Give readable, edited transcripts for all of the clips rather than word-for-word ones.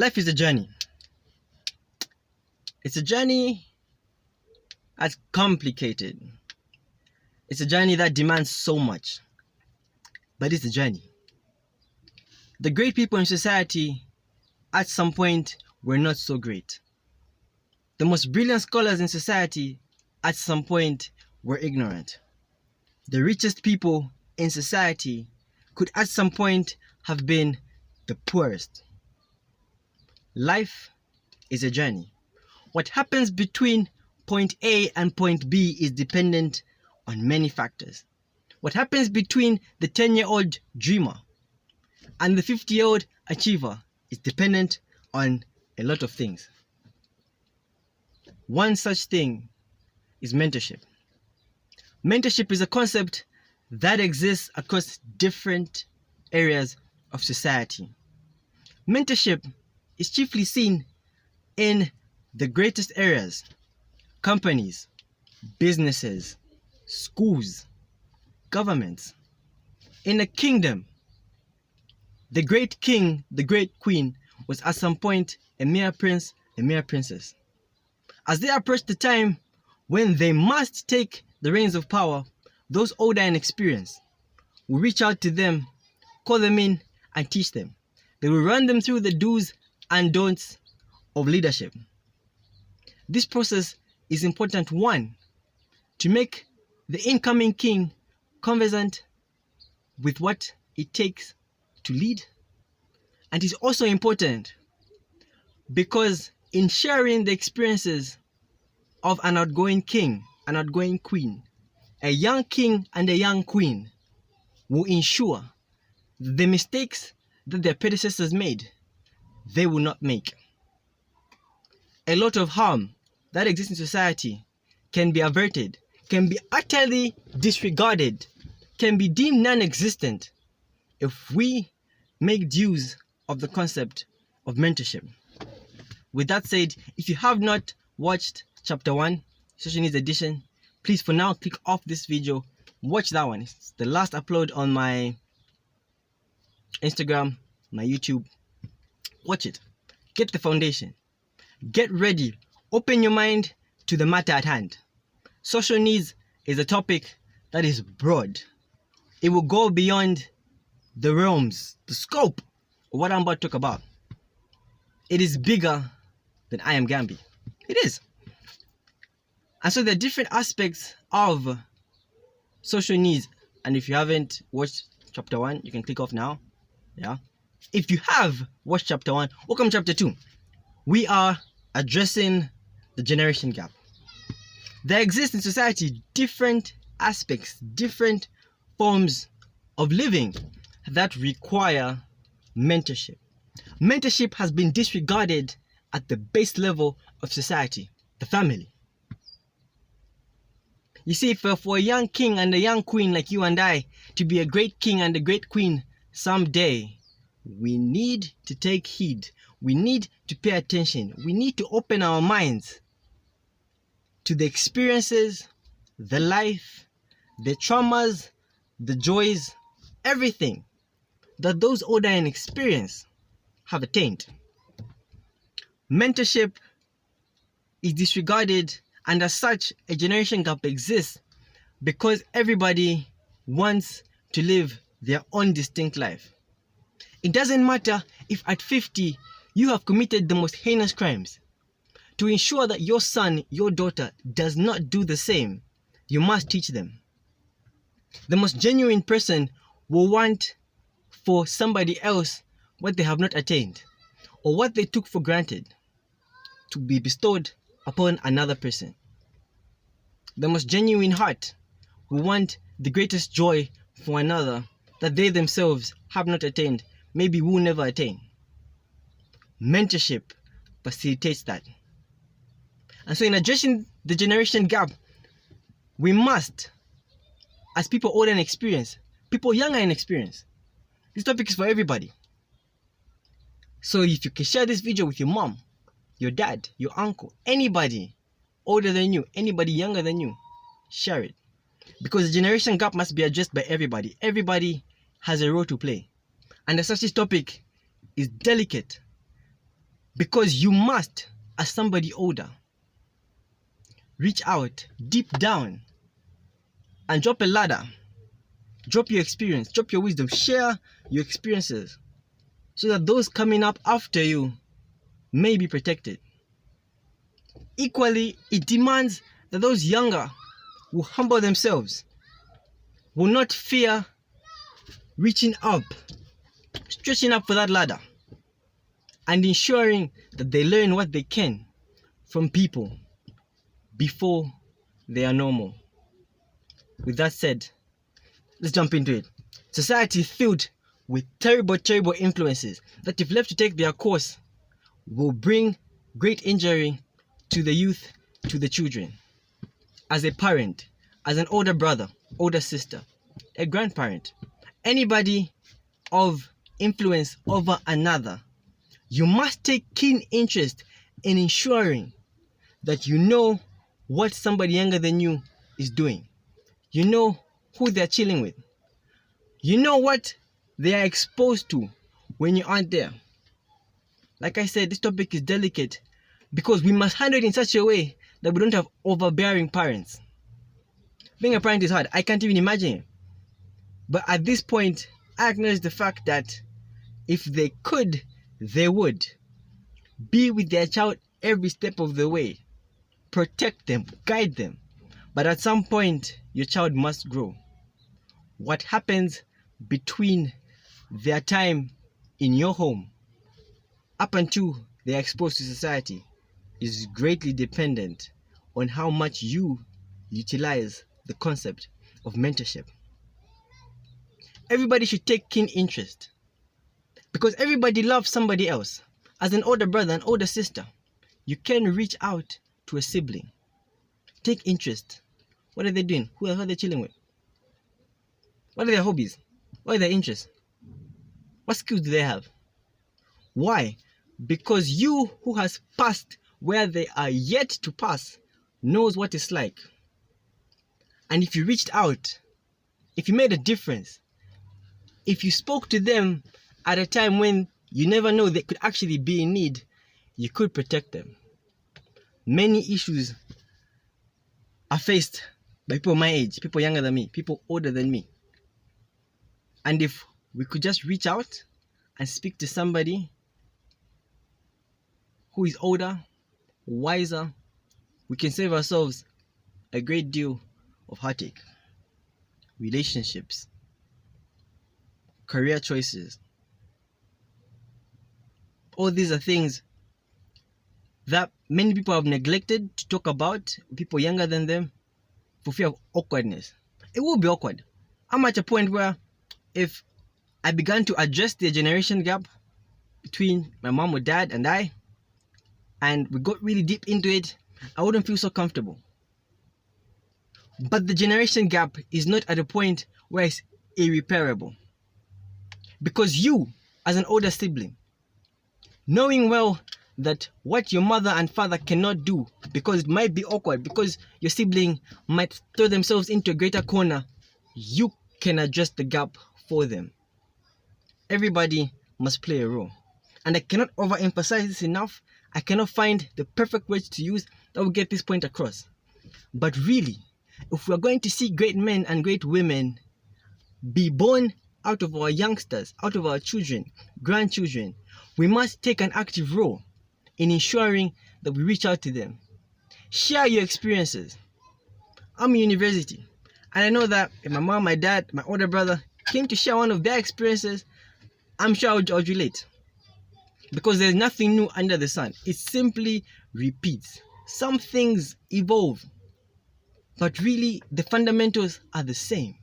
Life is a journey. It's a journey that's complicated. It's a journey that demands so much. But it's a journey. The great people in society at some point were not so great. The most brilliant scholars in society at some point were ignorant. The richest people in society could at some point have been the poorest. Life is a journey. What happens between point A and point B is dependent on many factors. What happens between the 10-year-old dreamer and the 50-year-old achiever is dependent on a lot of things. One such thing is mentorship. Mentorship is a concept that exists across different areas of society. Mentorship is chiefly seen in the greatest areas: companies, businesses, schools, governments. In a kingdom, the great king, the great queen was at some point a mere prince, a mere princess. As they approach the time when they must take the reins of power, those older and experienced will reach out to them, call them in, and teach them. They will run them through the do's and don'ts of leadership. This process is important, one, to make the incoming king conversant with what it takes to lead. And it's also important because in sharing the experiences of an outgoing king, an outgoing queen, a young king and a young queen will ensure the mistakes that their predecessors made, they will not make. A lot of harm that exists in society can be averted, can be utterly disregarded, can be deemed non-existent if we make use of the concept of mentorship. With that said, if you have not watched chapter 1, Social Needs Edition, please for now click off this video, watch that one. It's the last upload on my Instagram, my YouTube. Watch it. Get the foundation. Get ready. Open your mind to the matter at hand. Social needs is a topic that is broad. It will go beyond the realms, the scope of what I'm about to talk about. It is bigger than I am Gambi. It is. And so there are different aspects of social needs. And if you haven't watched chapter 1, you can click off now. Yeah. If you have watched chapter 1, welcome to chapter 2. We are addressing the generation gap. There exist in society different aspects, different forms of living that require mentorship. Mentorship has been disregarded at the base level of society, the family. You see, for a young king and a young queen like you and I to be a great king and a great queen someday, we need to take heed. We need to pay attention. We need to open our minds to the experiences, the life, the traumas, the joys, everything that those older and experienced have attained. Mentorship is disregarded, and as such, a generation gap exists because everybody wants to live their own distinct life. It doesn't matter if at 50 you have committed the most heinous crimes. To ensure that your son, your daughter does not do the same, you must teach them. The most genuine person will want for somebody else what they have not attained or what they took for granted to be bestowed upon another person. The most genuine heart will want the greatest joy for another that they themselves have not attained, maybe will never attain. Mentorship facilitates that. And so in addressing the generation gap, we must, as people older and experienced, people younger and experienced, this topic is for everybody. So if you can share this video with your mom, your dad, your uncle, anybody older than you, anybody younger than you, share it. Because the generation gap must be addressed by everybody. Everybody has a role to play. And as such, this topic is delicate. Because you must, as somebody older, reach out deep down and drop a ladder. Drop your experience, drop your wisdom, share your experiences so that those coming up after you may be protected. Equally, it demands that those younger will humble themselves, will not fear reaching up, stretching up for that ladder, and ensuring that they learn what they can from people before they are normal. With that said, let's jump into it. Society is filled with terrible influences that, if left to take their course, will bring great injury to the youth, to the children. As a parent, as an older brother, older sister, a grandparent, anybody of influence over another, you must take keen interest in ensuring that you know what somebody younger than you is doing. You know who they're chilling with. You know what they are exposed to when you aren't there. Like I said, this topic is delicate because we must handle it in such a way that we don't have overbearing parents. Being a parent is hard. I can't even imagine it. But at this point, I acknowledge the fact that if they could, they would be with their child every step of the way. Protect them, guide them. But at some point, your child must grow. What happens between their time in your home up until they are exposed to society is greatly dependent on how much you utilize the concept of mentorship. Everybody should take keen interest because everybody loves somebody else. As an older brother, an older sister, you can reach out to a sibling. Take interest. What are they doing? Who are they chilling with? What are their hobbies? What are their interests? What skills do they have? Why? Because you who has passed where they are yet to pass knows what it's like. And if you reached out, if you made a difference, if you spoke to them at a time when you never know they could actually be in need, you could protect them. Many issues are faced by people my age, people younger than me, people older than me. And if we could just reach out and speak to somebody who is older, wiser, we can save ourselves a great deal of heartache, relationships, career choices. All these are things that many people have neglected to talk about, people younger than them, for fear of awkwardness. It will be awkward. I'm at a point where if I began to address the generation gap between my mom or dad and I, and we got really deep into it, I wouldn't feel so comfortable. But the generation gap is not at a point where it's irreparable. Because you, as an older sibling, knowing well that what your mother and father cannot do because it might be awkward, because your sibling might throw themselves into a greater corner, you can address the gap for them. Everybody must play a role. And I cannot overemphasize this enough. I cannot find the perfect words to use that will get this point across. But really, if we are going to see great men and great women be born out of our youngsters, out of our children, grandchildren, we must take an active role in ensuring that we reach out to them. Share your experiences. I'm in university, and I know that if my mom, my dad, my older brother came to share one of their experiences, I'm sure I would relate. Because there's nothing new under the sun. It simply repeats. Some things evolve, but really the fundamentals are the same.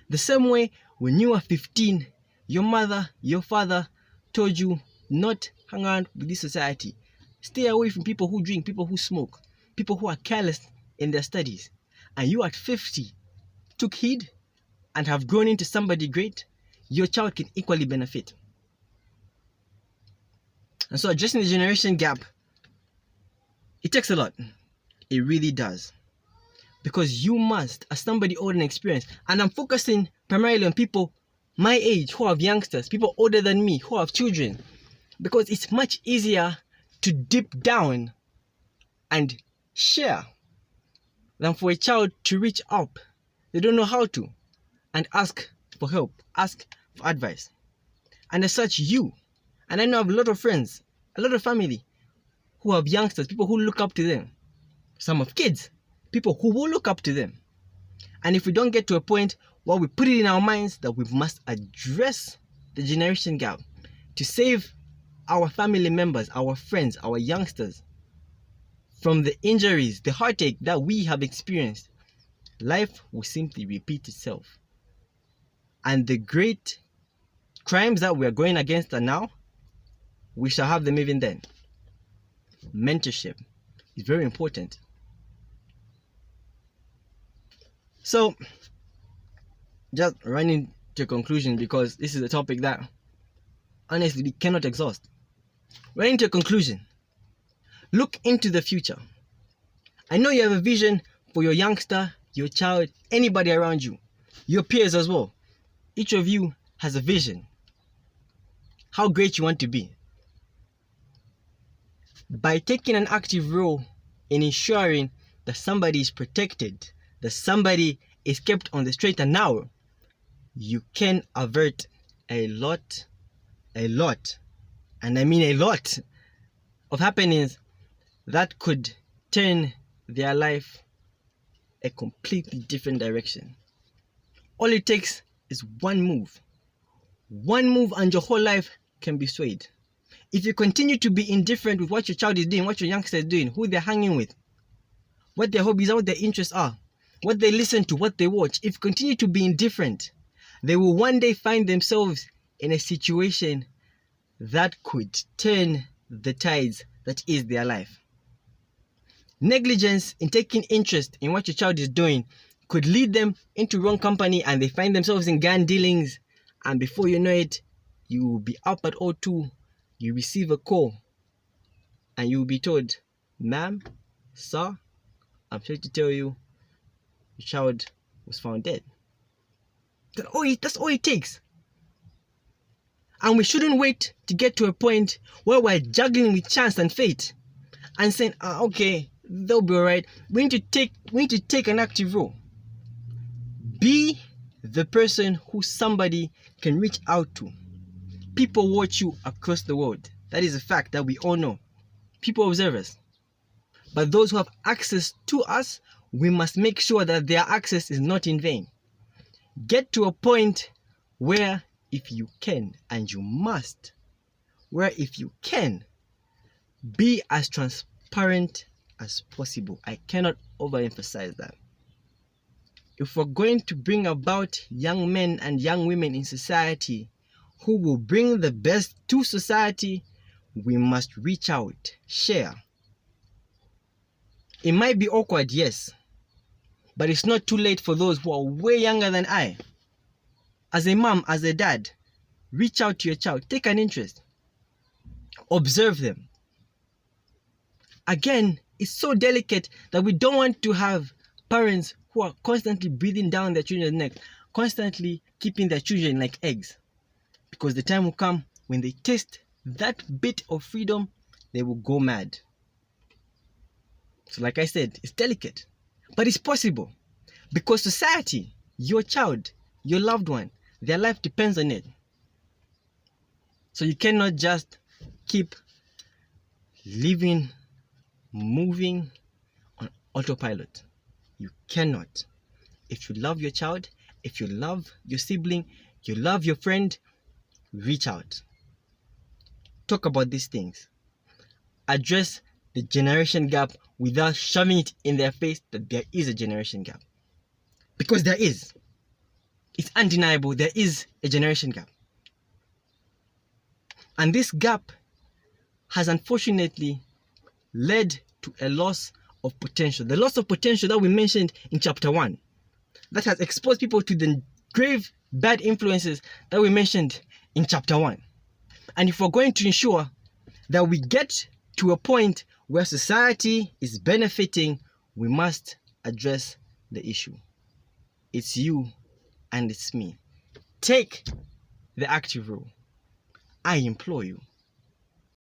The same way when you were 15, your mother, your father told you not hang around with this society. Stay away from people who drink, people who smoke, people who are careless in their studies. And you at 50 took heed and have grown into somebody great, your child can equally benefit. And so addressing the generation gap, it takes a lot. It really does. Because you must, as somebody older and experienced, and I'm focusing primarily on people my age who have youngsters, people older than me who have children, because it's much easier to dip down and share than for a child to reach up. They don't know how to, and ask for help, ask for advice. And as such, you, and I know I have a lot of friends, a lot of family who have youngsters, people who look up to them. Some have kids, people who will look up to them. And if we don't get to a point where we put it in our minds that we must address the generation gap to save our family members, our friends, our youngsters from the injuries, the heartache that we have experienced, life will simply repeat itself. And the great crimes that we are going against are now, we shall have them even then. Mentorship is very important. So, just running to a conclusion, because this is a topic that honestly we cannot exhaust. Running to a conclusion, look into the future. I know you have a vision for your youngster, your child, anybody around you, your peers as well. Each of you has a vision, how great you want to be. By taking an active role in ensuring that somebody is protected, that somebody is kept on the straight and narrow, you can avert a lot, and I mean a lot, of happenings that could turn their life a completely different direction. All it takes is one move and your whole life can be swayed. If you continue to be indifferent with what your child is doing, what your youngster is doing, who they're hanging with, what their hobbies are, what their interests are, what they listen to, what they watch, if you continue to be indifferent, they will one day find themselves in a situation that could turn the tides that is their life. Negligence in taking interest in what your child is doing could lead them into wrong company, and they find themselves in gang dealings, and before you know it, you will be up at O2, you receive a call, and you will be told, "Ma'am, sir, I'm here to tell you your child was found dead." That's all it takes. And we shouldn't wait to get to a point where we're juggling with chance and fate and saying, okay, they'll be alright. We need to take an active role. Be the person who somebody can reach out to. People watch you across the world. That is a fact that we all know. People observe us. But those who have access to us, we must make sure that their access is not in vain. Get to a point where if you can, and you must, where if you can, be as transparent as possible. I cannot overemphasize that. If we're going to bring about young men and young women in society who will bring the best to society, we must reach out, share. It might be awkward, yes, but it's not too late for those who are way younger than I. As a mom, as a dad, reach out to your child, take an interest, observe them. Again, it's so delicate that we don't want to have parents who are constantly breathing down their children's neck, constantly keeping their children like eggs. Because the time will come when they taste that bit of freedom, they will go mad. So like I said, it's delicate, but it's possible. Because society, your child, your loved one, their life depends on it. So you cannot just keep living, moving on autopilot. You cannot. If you love your child, if you love your sibling, you love your friend, reach out. Talk about these things. Address the generation gap without shoving it in their face that there is a generation gap. Because there is. It's undeniable, there is a generation gap. And this gap has unfortunately led to a loss of potential. The loss of potential that we mentioned in chapter 1. That has exposed people to the grave bad influences that we mentioned in chapter 1. And if we're going to ensure that we get to a point where society is benefiting, we must address the issue. It's you and it's me. Take the active role. I implore you.